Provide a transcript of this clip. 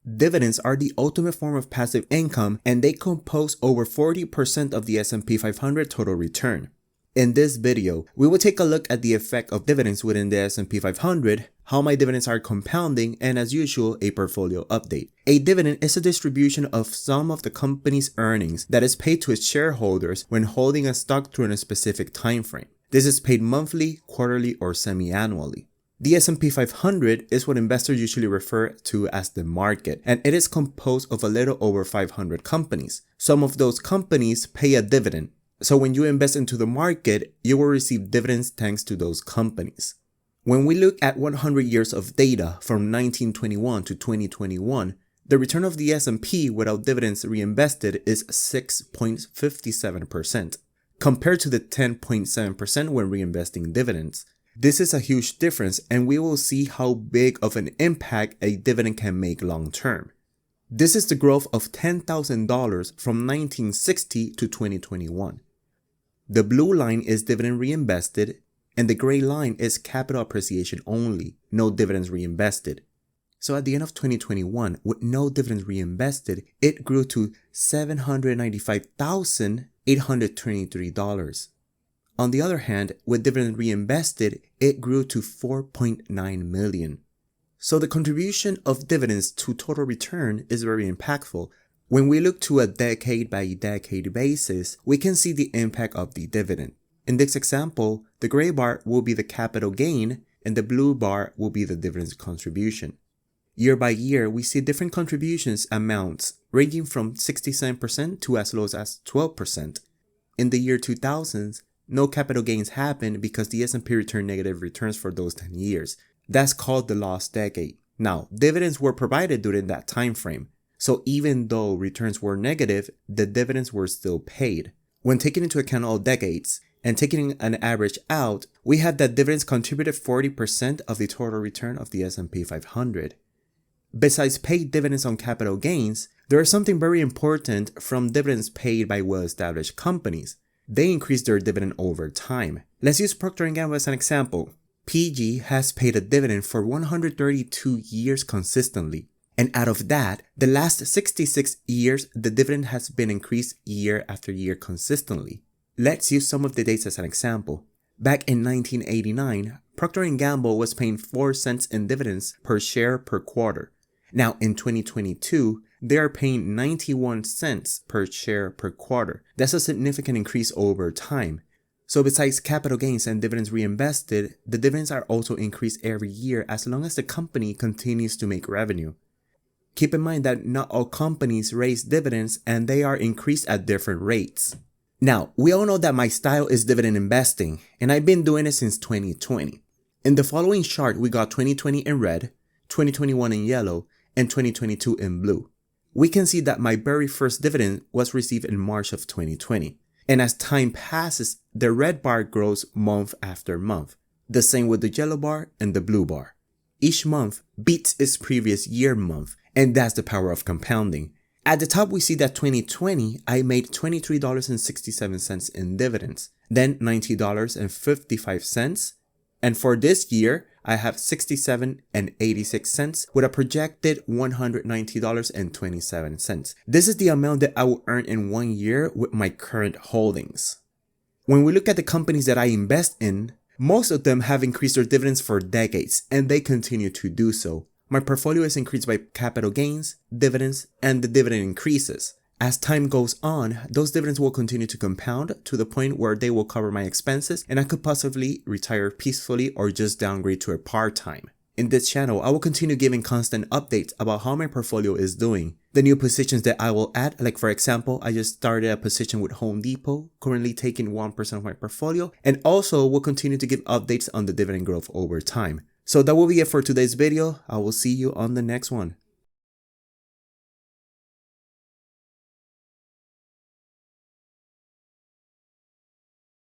Dividends are the ultimate form of passive income, and they compose over 40% of the S&P 500 total return. In this video, we will take a look at the effect of dividends within the S&P 500, how my dividends are compounding, and as usual, a portfolio update. A dividend is a distribution of some of the company's earnings that is paid to its shareholders when holding a stock through a specific time frame. This is paid monthly, quarterly, or semi-annually. The S&P 500 is what investors usually refer to as the market, and it is composed of a little over 500 companies. Some of those companies pay a dividend. So when you invest into the market, you will receive dividends thanks to those companies. When we look at 100 years of data from 1921 to 2021, the return of the S&P without dividends reinvested is 6.57%, compared to the 10.7% when reinvesting dividends. This is a huge difference, and we will see how big of an impact a dividend can make long term. This is the growth of $10,000 from 1960 to 2021. The blue line is dividend reinvested, and the gray line is capital appreciation only, no dividends reinvested. So at the end of 2021, with no dividends reinvested, it grew to $795,823. On the other hand, with dividend reinvested, it grew to $4.9 million. So the contribution of dividends to total return is very impactful. When we look to a decade by decade basis, we can see the impact of the dividend. In this example, the gray bar will be the capital gain and the blue bar will be the dividends contribution. Year by year, we see different contributions amounts ranging from 67% to as low as 12%. In the year 2000s, no capital gains happened because the S&P returned negative returns for those 10 years. That's called the lost decade. Now, dividends were provided during that time frame. So even though returns were negative, the dividends were still paid. When taking into account all decades and taking an average out, we have that dividends contributed 40% of the total return of the S&P 500. Besides paid dividends on capital gains, there is something very important from dividends paid by well-established companies. They increase their dividend over time. Let's use Procter & Gamble as an example. PG has paid a dividend for 132 years consistently. And out of that, the last 66 years, the dividend has been increased year after year consistently. Let's use some of the dates as an example. Back in 1989, Procter & Gamble was paying 4 cents in dividends per share per quarter. Now in 2022, they are paying 91 cents per share per quarter. That's a significant increase over time. So besides capital gains and dividends reinvested, the dividends are also increased every year as long as the company continues to make revenue. Keep in mind that not all companies raise dividends and they are increased at different rates. Now, we all know that my style is dividend investing, and I've been doing it since 2020. In the following chart, we got 2020 in red, 2021 in yellow, and 2022 in blue. We can see that my very first dividend was received in March of 2020. And as time passes, the red bar grows month after month. The same with the yellow bar and the blue bar. Each month beats its previous year month, and that's the power of compounding. At the top, we see that 2020, I made $23.67 in dividends, then $90.55, and for this year, I have $67.86 with a projected $190.27. This is the amount that I will earn in 1 year with my current holdings. When we look at the companies that I invest in, most of them have increased their dividends for decades, and they continue to do so. My portfolio is increased by capital gains, dividends, and the dividend increases. As time goes on, those dividends will continue to compound to the point where they will cover my expenses and I could possibly retire peacefully or just downgrade to a part-time. In this channel, I will continue giving constant updates about how my portfolio is doing, the new positions that I will add, like for example, I just started a position with Home Depot, currently taking 1% of my portfolio, and also will continue to give updates on the dividend growth over time. So that will be it for today's video. I will see you on the next one.